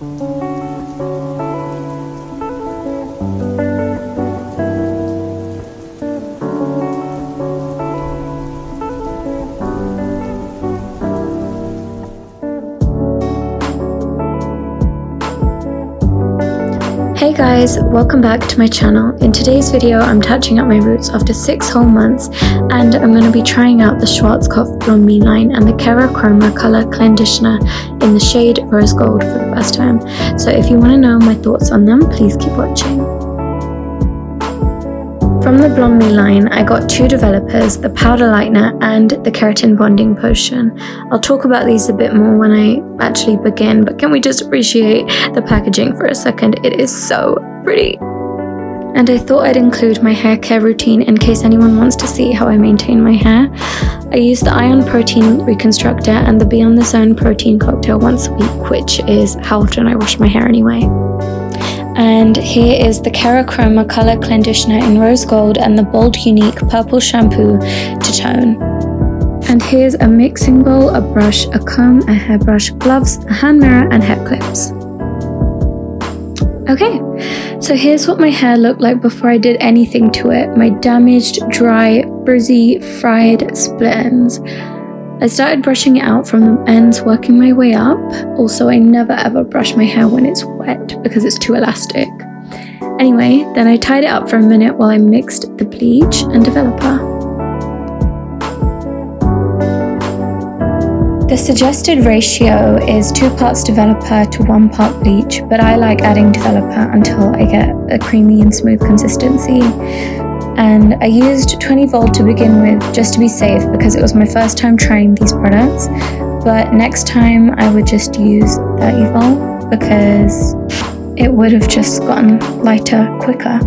Hey guys, welcome back to my channel. In today's video, I'm touching up my roots after 6 whole months, and I'm going to be trying out the Schwarzkopf blondme line and the Kerachroma color clenditioner in the shade Rose Gold for the first time. So if you want to know my thoughts on them, please keep watching. From the blondme line, I got 2 developers, the powder lightener and the keratin bonding potion. I'll talk about these a bit more when I actually begin, but can we just appreciate the packaging for a second? It is so pretty. And I thought I'd include my hair care routine in case anyone wants to see how I maintain my hair. I use the Ion Protein Reconstructor and the Beyond the Zone Protein Cocktail once a week, which is how often I wash my hair anyway. And here is the Kerachroma color clenditioner in Rose Gold and the Bold Unique purple shampoo to tone. And here's a mixing bowl, a brush, a comb, a hairbrush, gloves, a hand mirror and hair clips. Okay, so here's what my hair looked like before I did anything to it. My damaged, dry, frizzy, fried split ends. I started brushing it out from the ends, working my way up. Also, I never ever brush my hair when it's wet because it's too elastic. Anyway, then I tied it up for a minute while I mixed the bleach and developer. The suggested ratio is 2 parts developer to 1 part bleach, but I like adding developer until I get a creamy and smooth consistency. And I used 20 volt to begin with just to be safe because it was my first time trying these products, but next time I would just use 30 volt because it would have just gotten lighter quicker.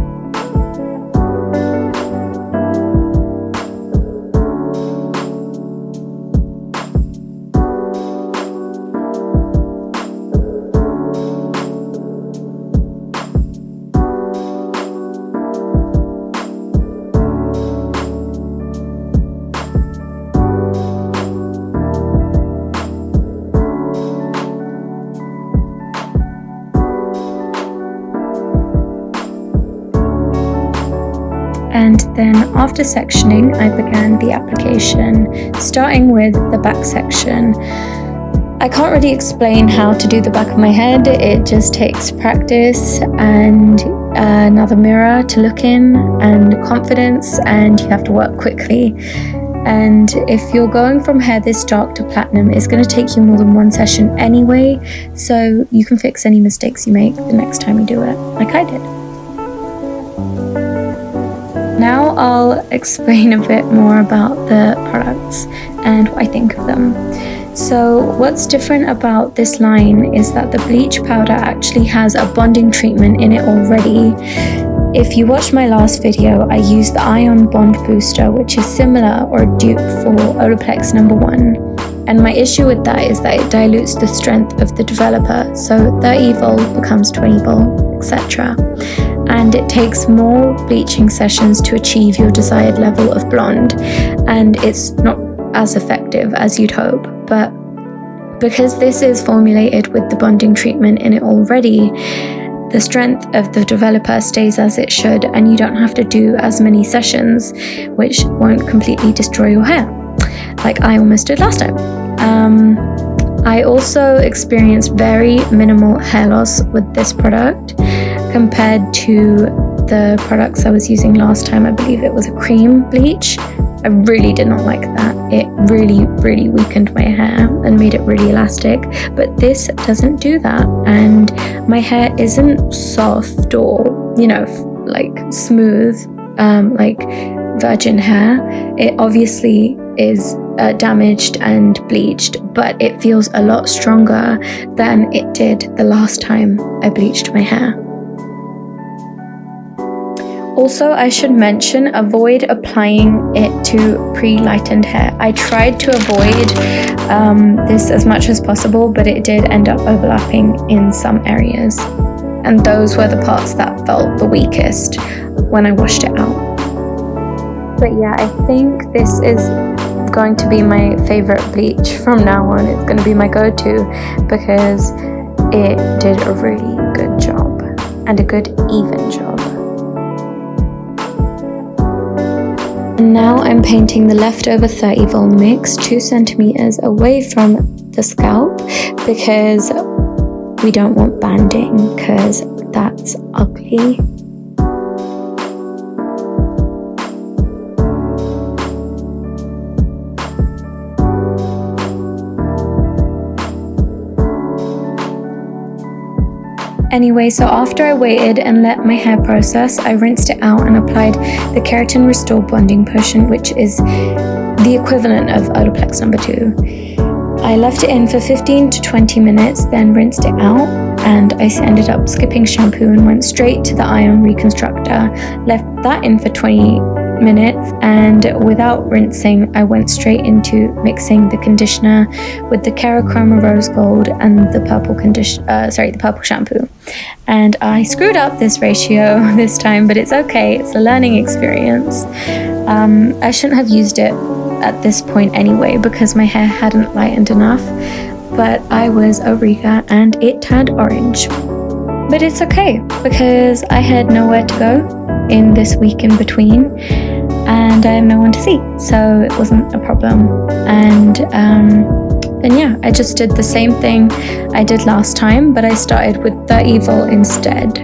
And then after sectioning, I began the application, starting with the back section. I can't really explain how to do the back of my head. It just takes practice and another mirror to look in and confidence, and you have to work quickly. And if you're going from hair this dark to platinum, it's going to take you more than 1 session anyway, so you can fix any mistakes you make the next time you do it, like I did. Now I'll explain a bit more about the products and what I think of them. So what's different about this line is that the bleach powder actually has a bonding treatment in it already. If you watched my last video, I used the Ion Bond Booster, which is similar or a dupe for Olaplex No. 1. And my issue with that is that it dilutes the strength of the developer, so 30 volt becomes 20 volt, etc. And it takes more bleaching sessions to achieve your desired level of blonde, and it's not as effective as you'd hope. But because this is formulated with the bonding treatment in it already, the strength of the developer stays as it should, and you don't have to do as many sessions, which won't completely destroy your hair, like I almost did last time. I also experienced very minimal hair loss with this product compared to the products I was using last time. I believe it was a cream bleach. I really did not like that. It really weakened my hair and made it really elastic, but this doesn't do that, and my hair isn't soft or, you know, like smooth, like virgin hair. It obviously is damaged and bleached, but it feels a lot stronger than it did the last time I bleached my hair. Also, I should mention, avoid applying it to pre-lightened hair. I tried to avoid this as much as possible, but it did end up overlapping in some areas. And those were the parts that felt the weakest when I washed it out. But yeah, I think this is going to be my favorite bleach from now on. It's going to be my go-to because it did a really good job and a good even job. And now I'm painting the leftover 30 vol mix 2 centimeters away from the scalp because we don't want banding, because that's ugly. Anyway, so after I waited and let my hair process, I rinsed it out and applied the Keratin Restore Bonding Potion, which is the equivalent of Olaplex number 2. I left it in for 15 to 20 minutes, then rinsed it out, and I ended up skipping shampoo and went straight to the iron reconstructor. Left that in for 20 minutes, and without rinsing, I went straight into mixing the conditioner with the Kerachroma Rose Gold and the purple the purple shampoo. And I screwed up this ratio this time, but it's okay. It's a learning experience. I shouldn't have used it at this point anyway because my hair hadn't lightened enough, but I was overeager and it turned orange. But it's okay because I had nowhere to go in this week in between and I have no one to see, so it wasn't a problem. And yeah, I just did the same thing I did last time, but I started with 30 vol instead.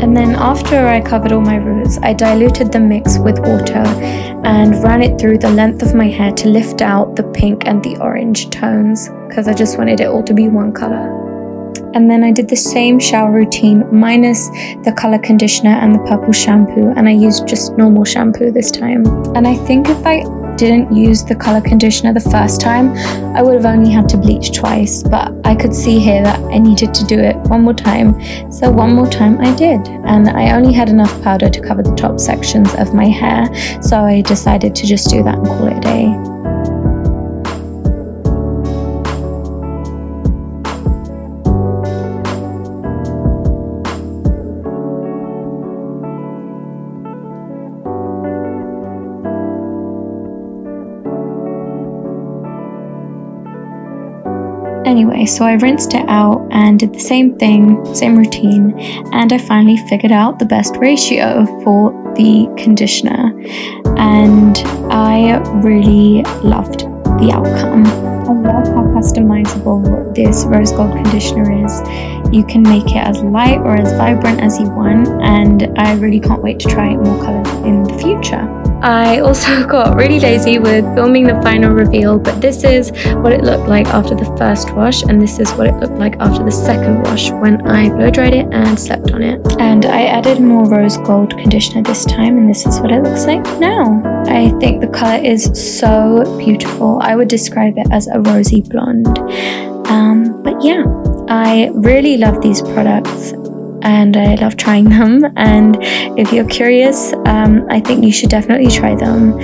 And then after I covered all my roots, I diluted the mix with water and ran it through the length of my hair to lift out the pink and the orange tones because I just wanted it all to be one color. And then I did the same shower routine minus the color conditioner and the purple shampoo, and I used just normal shampoo this time. And I think if I didn't use the color conditioner the first time, I would have only had to bleach twice, but I could see here that I needed to do it one more time, so one more time I did. And I only had enough powder to cover the top sections of my hair, so I decided to just do that and call it a day. Anyway, so I rinsed it out and did the same thing, same routine, and I finally figured out the best ratio for the conditioner, and I really loved the outcome. I love how customizable this rose gold conditioner is. You can make it as light or as vibrant as you want, and I really can't wait to try more colors in the future. I also got really lazy with filming the final reveal, but this is what it looked like after the first wash, and this is what it looked like after the second wash when I blow dried it and slept on it. And I added more rose gold conditioner this time, and this is what it looks like now. I think the color is so beautiful. I would describe it as a rosy blonde. But yeah, I really love these products and I love trying them, and if you're curious, I think you should definitely try them.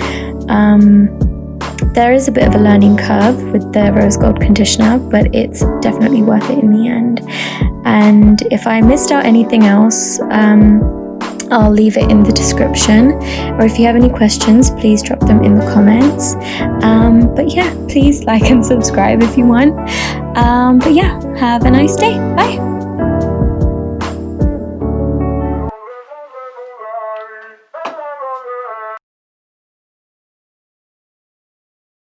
There is a bit of a learning curve with the rose gold conditioner, but it's definitely worth it in the end. And if I missed out anything else, I'll leave it in the description, or if you have any questions, please drop them in the comments. But yeah, please like and subscribe if you want. But yeah, have a nice day. Bye.